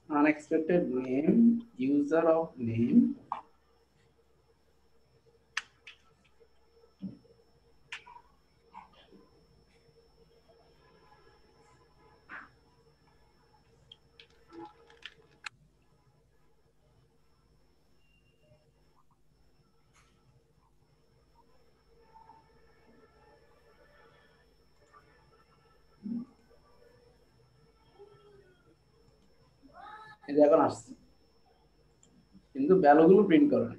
unexpected name, user of name, এটা এখন আসছে কিন্তু ভ্যালুগুলো প্রিন্ট করে না,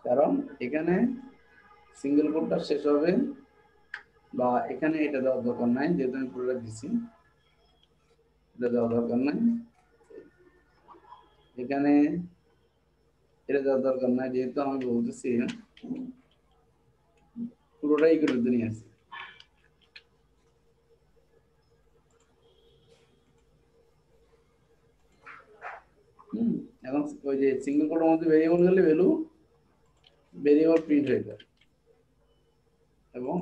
কারণ এখানে সিঙ্গেল কোডটা শেষ হবে, বা এখানে এটা দেওয়ার দরকার নাই, যেহেতু আমি পুরোটা দিছি এটা দেওয়ার দরকার নাই, এখানে এটা দেওয়ার দরকার নাই, যেহেতু আমি বলতেছি পুরোটাই করে নিয়ে আসি। এখন ওই যে সিঙ্গেল কোডের মধ্যে ভেরিয়েবল গেলে ভেরিয়েবল প্রিন্ট হয়ে যায়, এবং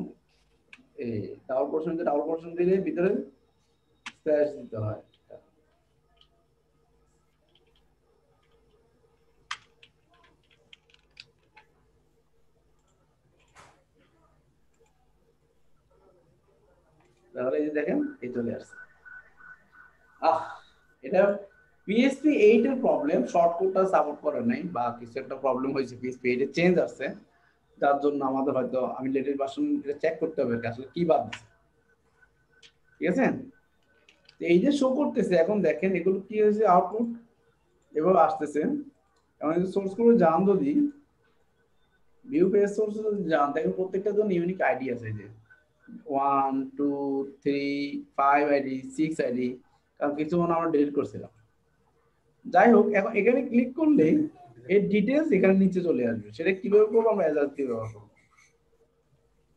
এই ডাবল পোর্শন দিলে ভিতরে স্ল্যাশ দিতে হয়। তাহলে এই যে দেখেন এই চলে আসছে। এটা পিএসপি 8 এর প্রবলেম, শর্টকাটটা সাপোর্ট করে নাই বা কিছু একটা প্রবলেম হয়েছে, পিএসপি 8 এর চেঞ্জ আসছে, যার জন্য আমাদের হয়তো আমি লেটেস্ট ভার্সন চেক করতে হবে আসলে কি বাদ দিছে। ঠিক আছে, এই যে শো করতেছে এখন দেখেন এগুলো কি হয়েছে, আউটপুট এভাবে আসতেছে। এখন এই সোর্স কোড জান যদি ভিউ পেজ সোর্স যদি জান দেখেন প্রত্যেকটা জন্য ইউনিক আইডি আছে, যে 1 2 3 5 আইডি 6 আইডি, কারণ কিছু মনে আমরা ডিলিট করছিলাম। যাই হোক, এখন এখানে ক্লিক করলে এর ডিটেলস এখানে নিচে চলে আসবে, সেটা কিভাবে করবো, আমরা অ্যাজাজ দিয়ে ব্যবহার করবো।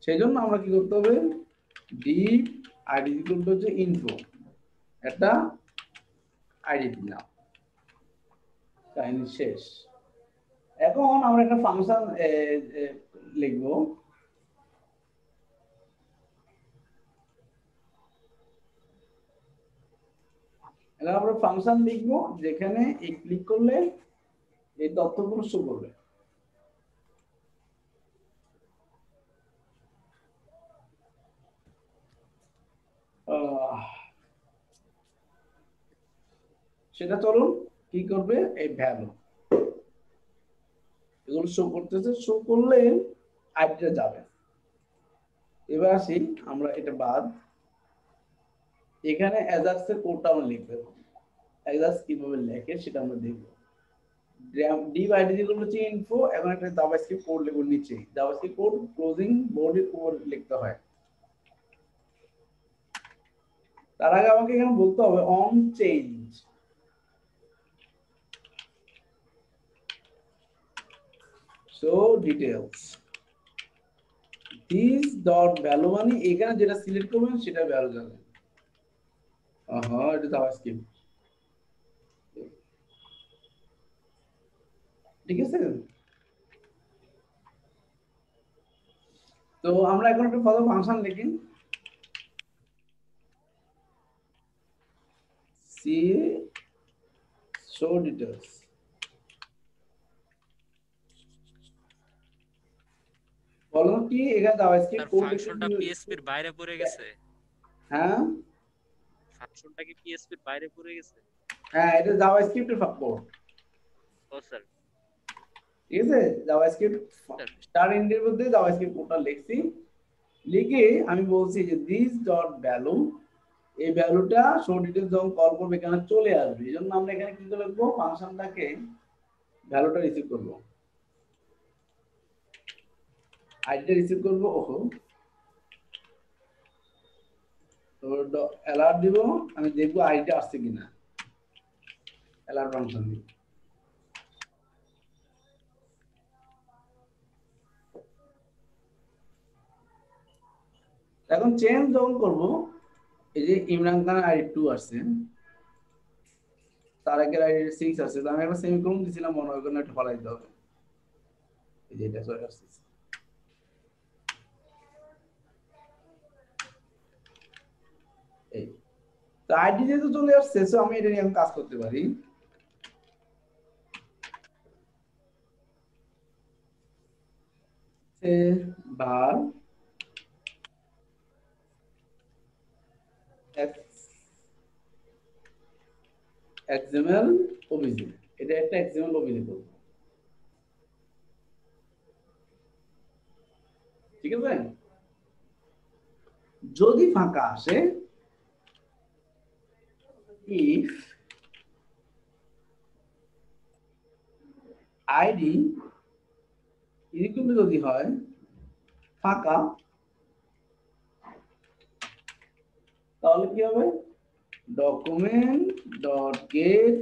সেই জন্য আমরা কি করতে হবে, ডিপ আইডি ইকুয়াল টু হচ্ছে ইনফো, একটা আইডি দিলাম, কাহিনী শেষ। এখন আমরা একটা ফাংশন লিখবো, এখন আমরা ফাংশন লিখবো যেখানে এই ক্লিক করলে এই তথ্যগুলো শো করবে। সেটা চলুন কি করবে, এই ভ্যালু এগুলো শো করতেছে, শো করলে আইডিটা যাবে। এবার আসি আমরা এটা বাদ, এখানে অ্যাজাক্সের কোডটা আমরা লিখবো, অ্যাজাক্স কিভাবে লেখে সেটা আমরা দেখবো। ডিভ আইডি যেগুলো হচ্ছে ইনফো, এখন একটা জাভাস্ক্রিপ্ট কোড লিখবো নিচে, জাভাস্ক্রিপ্ট কোড ক্লোজিং বডির উপর লিখতে হয়। তার আগে আমাকে এখানে বলতে হবে on change, show details this dot value, মানে এখানে যেটা সিলেক্ট করবেন সেটা ভ্যালু যাবে। হ্যাঁ, এটা জাভাস্ক্রিপ্ট, ঠিক আছে। তো আমরা এখন একটা কত ফাংশন লিখি, সি শো ডিটেলস, বলো কি এখানে তার জাভাস্ক্রিপ্ট কোড লিখতে ফাংশনটা পিএসপির বাইরে পড়ে গেছে? হ্যাঁ ফাংশনটা কি পিএসপির বাইরে পড়ে গেছে? হ্যাঁ, এটা জাভাস্ক্রিপ্টের কোড, ও স্যার। ঠিক আছে। জাভাস্ক্রিপ্ট স্যার স্টার ইন্ডের মধ্যে জাভাস্ক্রিপ্ট কোডটা লিখছি, লিখে আমি বলছি যে দিস ডট ভ্যালু, এই ভ্যালুটা শো ডিটেলস যখন কল করবে এখানে চলে আসবে, এই জন্য আমরা এখানে কি করে লিখবো, ফাংশনটাকে ভ্যালুটা রিসিভ করবো, আইডিটা রিসিভ করবো। ওহো, তো অ্যালার্ট দিব, আমি দেখবো আইডিটা আসছে কিনা, অ্যালার্ট ফাংশন দিব। এখন চেঞ্জ যখন করবো, এই যে ইমরান খানের আইডি 2 আসছে, তারেকের আইডি 6 আছে, তো আমি একটা সেমিকোলন দিছিলাম, মনে হয় কোনো একটা ফলাই দিতে হবে, এই যে এটা চলে আসছে। এই আইডি যেহেতু চলে আসছে, সো আমি এটা নিয়ে এখন কাজ করতে পারি। var xml obj, এটা একটা xml obj করব, ঠিক আছে। যদি ফাঁকা আসে, if id ইকুয়াল যদি হয় ফাঁকা, তাহলে কি হবে, document dot get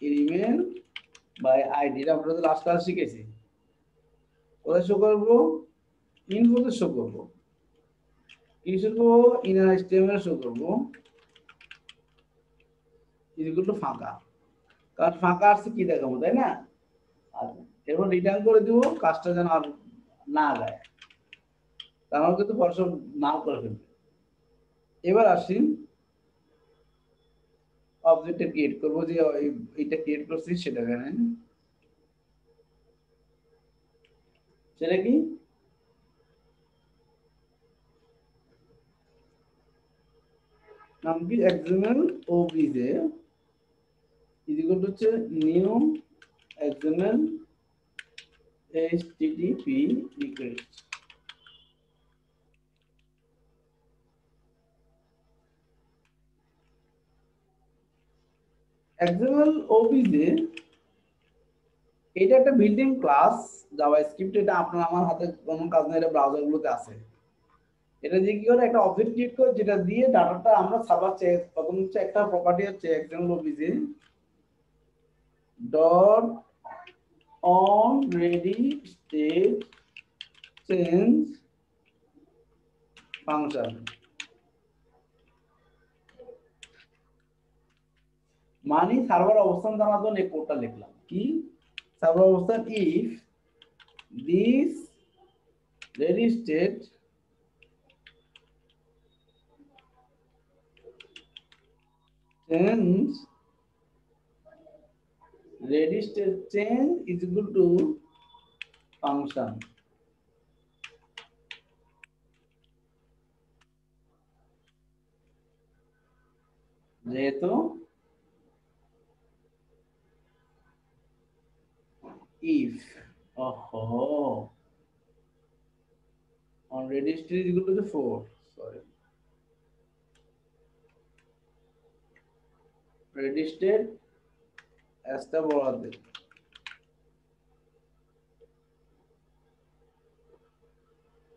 element by ID. এটা আমরা লাস্ট ক্লাস শিখেছি। কোথায় শো করবো, ইনফোতে শো করবো, কি শো করবো, ইনার এইচটিএমএল শো করবো, ইকুয়াল টু ফাঁকা। কারণ ফাঁকা আসছে কি দেখাবো, তাই না? আচ্ছা, এরপর রিটার্ন করে দিব, কাজটা যেন আর না যায়, তাহলে কিন্তু পড়াশোনা নাও করে ফেলবে। এবার আসি অবজেক্টটা ক্রিয়েট করবো, যে এইটা ক্রিয়েট করছি সেটা জানেন, সেটা কি, নাম কি, xml obj ইকুয়াল টু হচ্ছে new xml http request। xml obj এটা একটা বিল্ট-ইন ক্লাস জাভাস্ক্রিপ্ট, এটা আপনার আমার হাতে কোনো কাজ নেই, এটা ব্রাউজার গুলোতে আছে। এটা দিয়ে কি করে, একটা অবজেক্ট ক্রিয়েট করে, যেটা দিয়ে ডাটাটা আমরা সার্ভার চেক, প্রথম হচ্ছে একটা প্রপার্টি হচ্ছে xml obj dot on ready state change function, মানে সার্ভার অবস্থান জানার জন্য এই কোডটা লিখলাম, কি সার্ভার অবস্থান, if this ready state change, ready state change is equal to function, যেহেতু if on ready state is equal to the 4, sorry, ready state as the বড়াতে,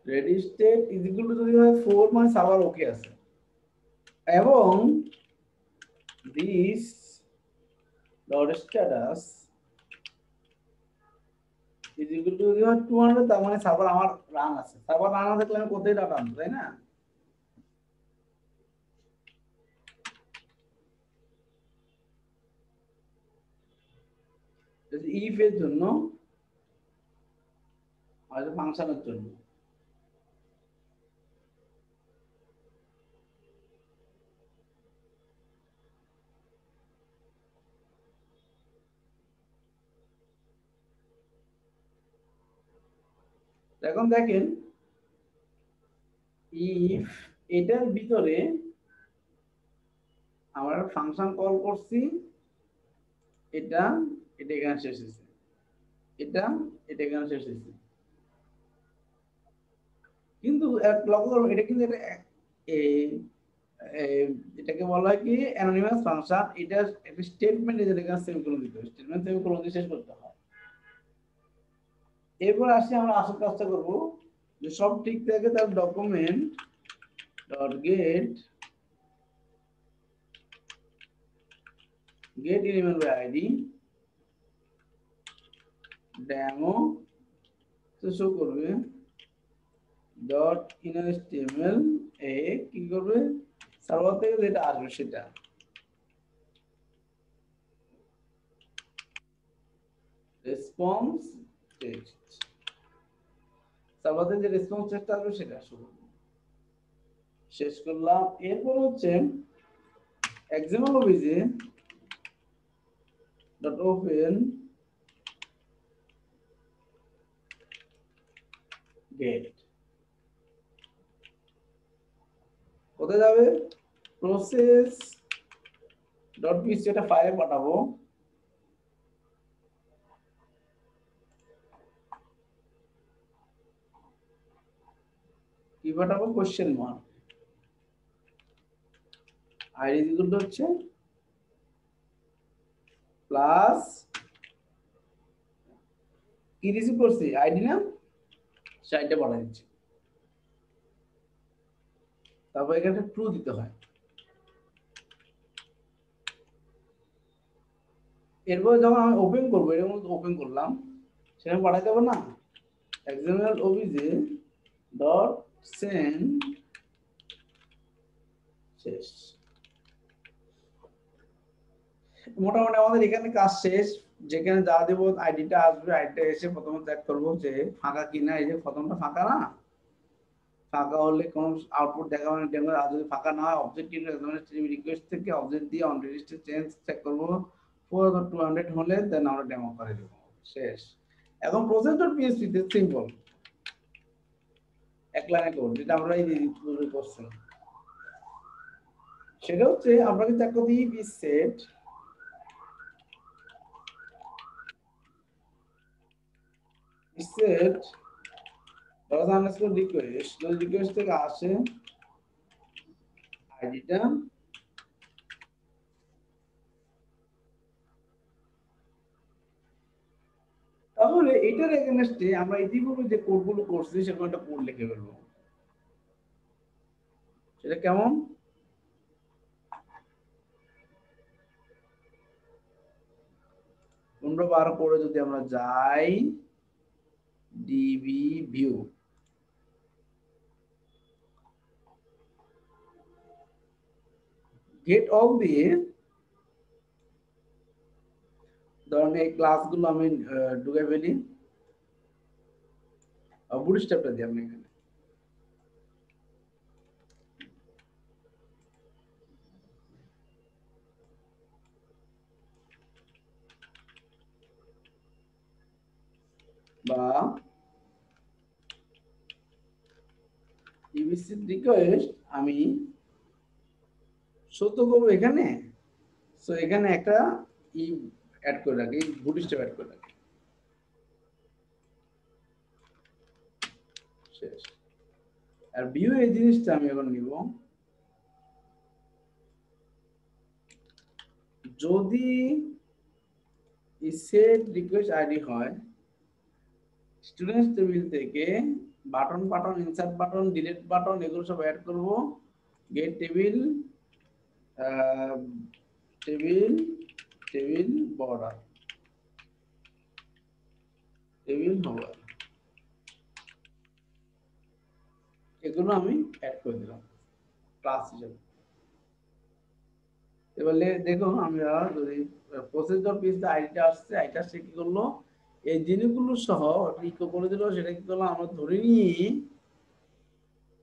ready state is equal to যদি হয় 4, মানে server ওকে আছে, এবং this dot status is equal to যদি হয় 200, তার মানে সার্ভার আমার রান আছে। সার্ভার রান আছে তাহলে আমি কোথায় ডাটা আনবো, তাই না? ইফ এর জন্য আর ফাংশনের জন্য, এখন দেখেন ইফ এটার ভিতরে আমরা ফাংশন কল করছি, এটা এটা এখানে শেষ হয়েছে, এটা এটা এখানে শেষ হয়েছে, কিন্তু এক লক্ষ্য করুন, এটা কিন্তু এটা এটাকে বলা হয় কি অ্যানোনিমাস ফাংশন। এটা একটা স্টেটমেন্ট, যেটা এখানে সেমিকোলন দিতে হয়, স্টেটমেন্ট সেমিকোলন দিয়ে শেষ করতে হয়। এরপর আসি আমরা আসল কাজটা করব, যে সব ঠিক থাকে তার document dot get element by ID demo তো শো করবে ডট ইনার এইচটিএমএল এ কি করবে, সার্ভার থেকে যেটা আসবে সেটা রেসপন্স টেক্সট, সার্ভার থেকে যে রেসপন্স টেক্সট আসবে সেটা শো করবে। শেষ করলাম। এরপর হচ্ছে XML obj dot open get কোথায় যাবে প্রসেস ডট পিএইচপি এটা ফাইলে পাঠাবো কি পাঠাবো কোশ্চেন মার্ক আইডি ইকুয়াল হচ্ছে প্লাস কি রিসিভ করছি আইডি না সাইডে পাঠা দিচ্ছি তারপর এখানে ট্রু দিতে হয় এরপর যখন আমি ওপেন করবো এর মধ্যে ওপেন করলাম সেখানে পাঠাতে হবে না XML obj ডট সেন্ড শেষ মোটামুটি আমাদের এখানে কাজ শেষ যেখানে যা দেব আইডিটা আসবে আইডিটা এসে প্রথমে চেক করব যে ফাঁকা কিনা এই যে প্রথমটা ফাঁকা না ফাঁকা হলে কোন আউটপুট দেখাবে না ডেমো আর যদি ফাঁকা না হয় অবজেক্ট রিকোয়েস্ট থেকে অবজেক্ট দিয়ে অন রেজিস্টার চেঞ্জ চেক করব 4200 হলে দেন আমরা ডেমো করে দেব শেষ এখন process.php তে সিম্পল এক লাইনে কোড যেটা আমরা এই পুরো করছি সেটা হচ্ছে আমরা কি চেক করি B set set request request থেকে আসে আইডিটা তাহলে এটার এগেইনস্টে আমরা ইতিপূর্বে যে কোডগুলো করছি সেগুলো একটা কোড লিখে ফেলবো সেটা কেমন পুনর্বার করে যদি আমরা যাই ডিবি ভিউ গেট অল দিয়ে ধরুন এই ক্লাসগুলো আমি ঢুকে ফেলি বুটস্ট্র্যাপটা দিই আমি এখানে বা ইবিসি রিকোয়েস্ট আমি সত্য করব এখানে সো এখানে একটা ই অ্যাড করে রাখি বুটস্ট্র্যাপ অ্যাড করে রাখি শেষ আর ভিউ এই জিনিসটা আমি এখন নিব যদি সেট রিকোয়েস্ট আইডি হয় স্টুডেন্টস টেবিল থেকে button button insert button delete button এগুলো সব অ্যাড করব get table table table border table border এগুলো আমি অ্যাড করে দিলাম ক্লাস হিসেবে এবারে দেখো আমরা যদি process.php আইডিটা আসছে আইডিটা সে কি করলো এই জিনিসগুলো সহ ইকো করে দিল সেটা কি করলাম আমরা ধরে নিয়ে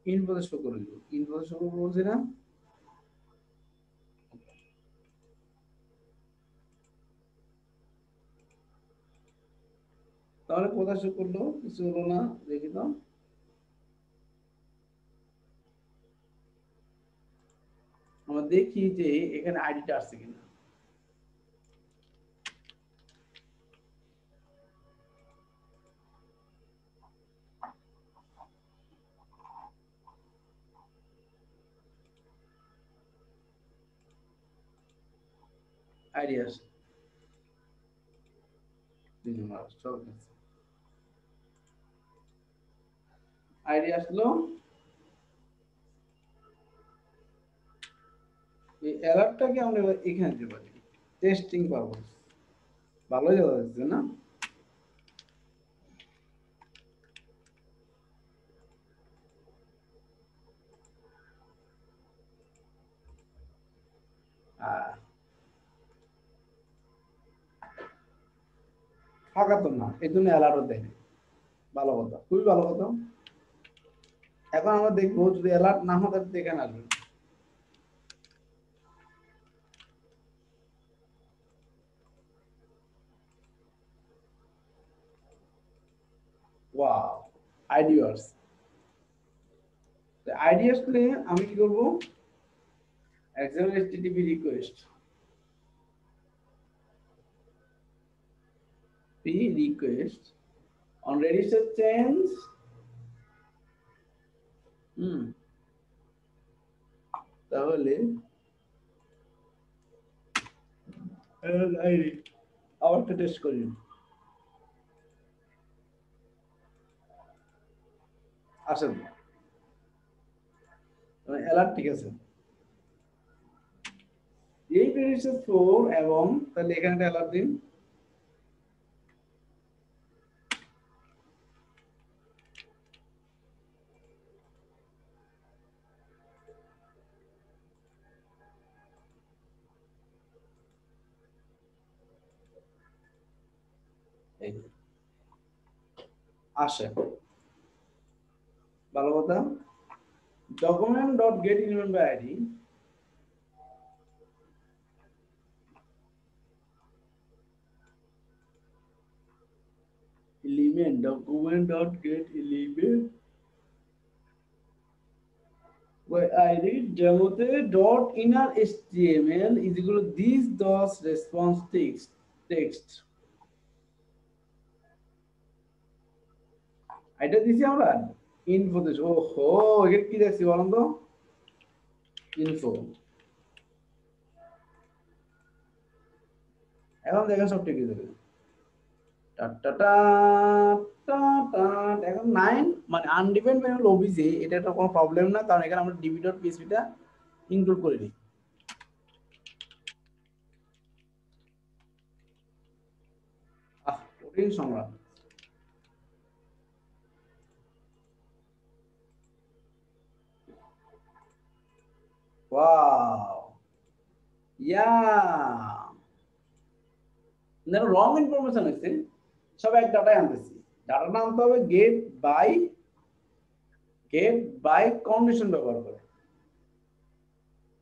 ইনপুটে শো করে দিল ইনপুটে শো করে বলছি না তাহলে কোথায় শো করলো কিছু হলো না দেখি তো আমরা দেখি যে এখানে আইডিটা আসছে কিনা আইডি আসছে আইডি আসলো এই এররটাকে আমরা এখানে দিতে পারি টেস্টিং পারপাস ভালোই যাচ্ছে না ফাঁকা তো না এই জন্য অ্যালার্টও দেয় ভালো কথা খুবই ভালো কথা এখন আমরা দেখবো যদি অ্যালার্ট না হয় তাহলে এখানে আসবে আইডি আসছে। আইডি আসলে আমি কি করবো, example http request p request on register change তাহলে আইডি আবার একটা টেস্ট করি, আসেন অ্যালার্ট ঠিক আছে, এই রেজিস্টার 4 এবং তাহলে এখানে একটা অ্যালার্ট দিন, এই আসে ভালো কথা। Document dot get element by ID, element document dot get element by id demoতে dot inner html is equal to this dos response text এটা দিছি আমরা ইনফো দিছি, ওহো এটা কি দেখছি বলুন তো, ইনফো। এখন দেখেন সব ঠিক আছে, এখন 9 মানে আনডিফাইন্ড ভ্যারিয়েবল ওবিজে, এটা একটা কোনো প্রবলেম না, কারণ এখানে আমরা db.php টা ইনক্লুড করিনি। কঠিন সংগ্রাম। ওয়াও ইয়া রং ইনফরমেশন হয়েছে, সব এক ডাটায় আনতেছি, ডাটাটা আনতে হবে গেট বাই কন্ডিশন ব্যবহার করে,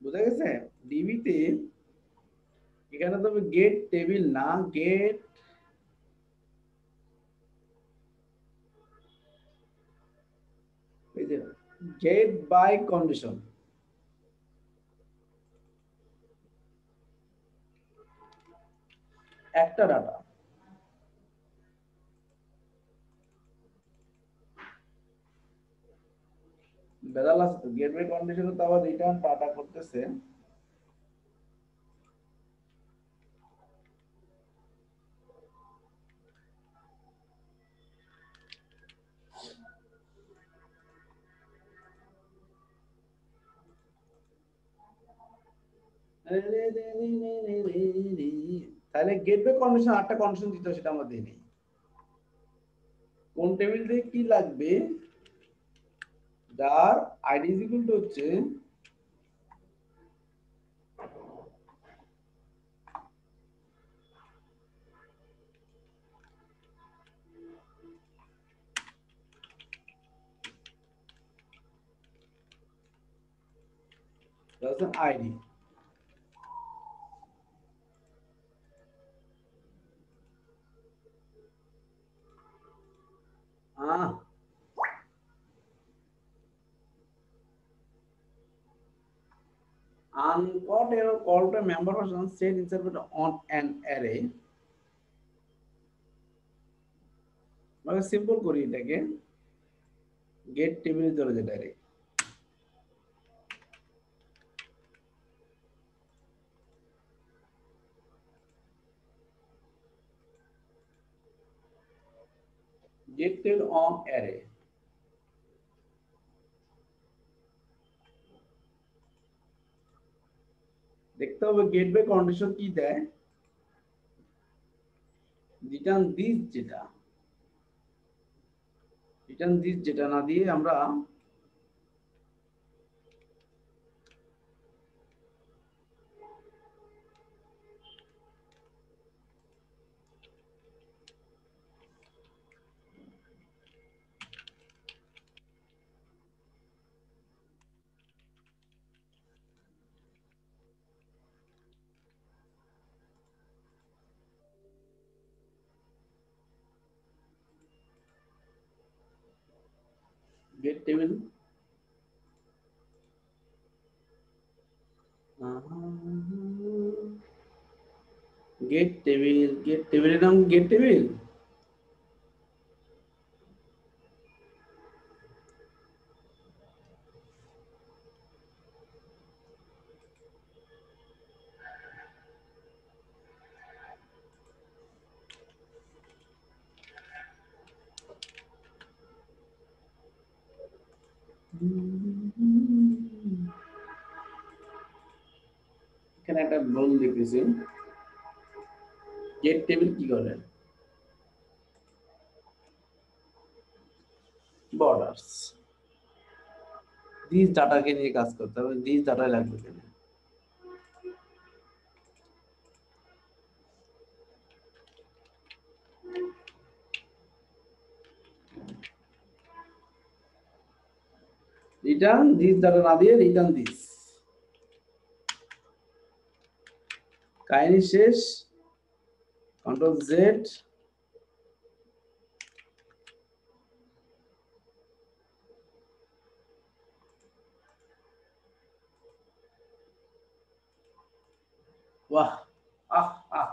বুঝা গেছে। ডিবিতে এখানে তবে গেট টেবিল না, গেট বাই কন্ডিশন, একটা ডাটা বেদাল আছে তো, গেট বাই কন্ডিশন তো আবার রিটার্ন ডাটা করতেছে, তাহলে গেট বাই কন্ডিশন আটটা কন্ডিশন দিতে, সেটা আমরা দিই নেই। কোন টেবিল থেকে কি লাগবে, যার আইডি ইজ ইকুয়াল টু হচ্ছে ID, uncaught error call to a member person set insert on an array, মানে সিম্পল করি এটাকে, গেট টেবিলে চলে যায় direct, get table on array, দেখতে হবে গেট বাই কন্ডিশন কি দেয়, রিটার্ন দিস যেটা না দিয়ে আমরা গেট টেবিল গেট টেবিলের নাম গেট টেবিল। এখানে একটা ভুল লিখেছি। গেট টেবিল কি করে? বর্ডার্স দিস ডাটাকে নিয়ে কাজ করতে হবে, দিস ডাটা লাগবে এখানে। রিটার্ন দিস ডাটা না দিয়ে রিটার্ন দিস। কাহিনী শেষ। কন্ট্রোল জেড, বাহ, আহ আহ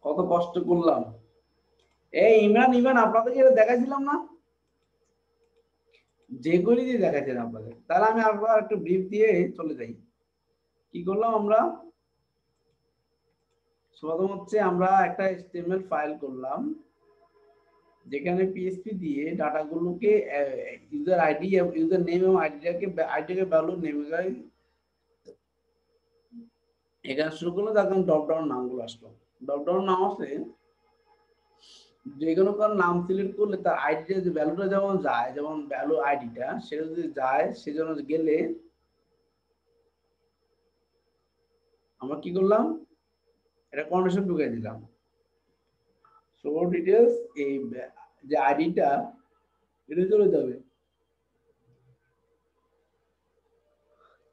কত কষ্ট করলাম। এই ইমরান ইমরান আপনাদেরকে এটা দেখাইছিলাম না? যে করি দিয়ে দেখাইছিলাম আপনাদের। তাহলে আমি আবার একটু ব্রিফ দিয়ে চলে যাই। কি করলাম আমরা? প্রথম হচ্ছে আমরা একটা HTML ফাইল করলাম যেখানে পিএসপি দিয়ে ডাটাগুলোকে ইউজার আইডি ইউজার নেম এবং আইডিটাকে ভ্যালু নেমে যায়। এখানে শুরু করলো, তখন ড্রপ ডাউন নামগুলো আসলো। ড্রপ ডাউন নাম আসলে যে কোনো কারো নাম সিলেক্ট করলে তার আইডিটা যে ভ্যালুটা যেমন যায়, যেমন ভ্যালু আইডিটা সেটা যদি যায়, সেজন্য গেলে আমরা কি করলাম? এটা কন্ডিশন ঢুকিয়ে দিলাম। শো ডিটেলস, এই যে আইডিটা এটা চলে যাবে।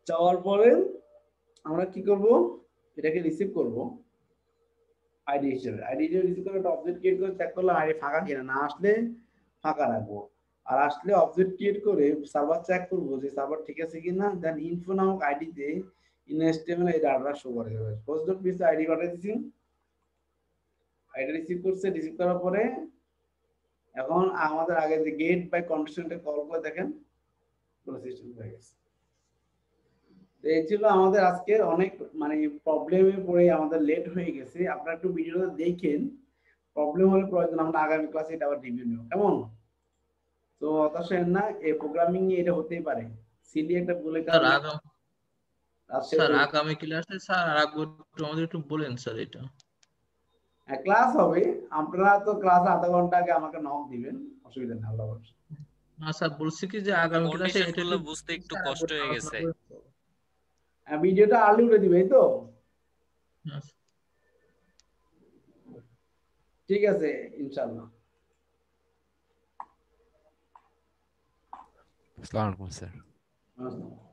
যাওয়ার পরে আমরা কি করব? এটাকে রিসিভ করব আইডি হিসেবে। আইডি হিসেবে রিসিভ করে একটা অবজেক্ট ক্রিয়েট করে চেক করলাম আইডি ফাঁকা কিনা। না আসলে ফাঁকা রাখবো, আর আসলে অবজেক্ট ক্রিয়েট করে সার্ভার চেক করবো যে সার্ভার ঠিক আছে কিনা। দেন ইনফো নামক আইডিতে ইন HTML এই ডাটা শো করে যাবে। পোস্ট.php আইডি পাঠিয়ে দিছি, আইডি রিসিভ করছে। রিসিভ করার পরে এখন আমাদের আগে যে গেট বাই কন্ডিশনটা কল করে দেখেন পুরো সিস্টেম হয়ে গেছে। এই ছিল আমাদের আজকের অনেক মানে প্রবলেমে পড়ে আমাদের লেট হয়ে গেছে। আপনারা একটু ভিডিওটা দেখেন, প্রবলেম হলে প্রয়োজন আমরা আগামী ক্লাসে এটা আবার রিভিউ নেব, কেমন? তো হতাশ হবেন না, এই প্রোগ্রামিং এ এটা হতেই পারে। সিলি একটা বলে স্যার কারণে স্যার আগামী ক্লাসে স্যার রাখবো, একটু আমাদের একটু বলেন স্যার এটা। ক্লাস হবে, আপনারা তো ক্লাস আধা ঘন্টা আগে আমাকে নক দিবেন, অসুবিধা নেই, আল্লাহ ভরসা। না স্যার বলছি কি যে আগামী ক্লাসে কন্ডিশন এটা গুলো একটু বুঝতে একটু স্যার কষ্ট হয়ে আলোচনা গেছে। করেন তো। ভিডিওটা আর্লি উঠে দিবে, এই তো? হ্যাঁ, ঠিক আছে, ইনশাআল্লাহ। আসসালামু আলাইকুম স্যার। আসসালাম।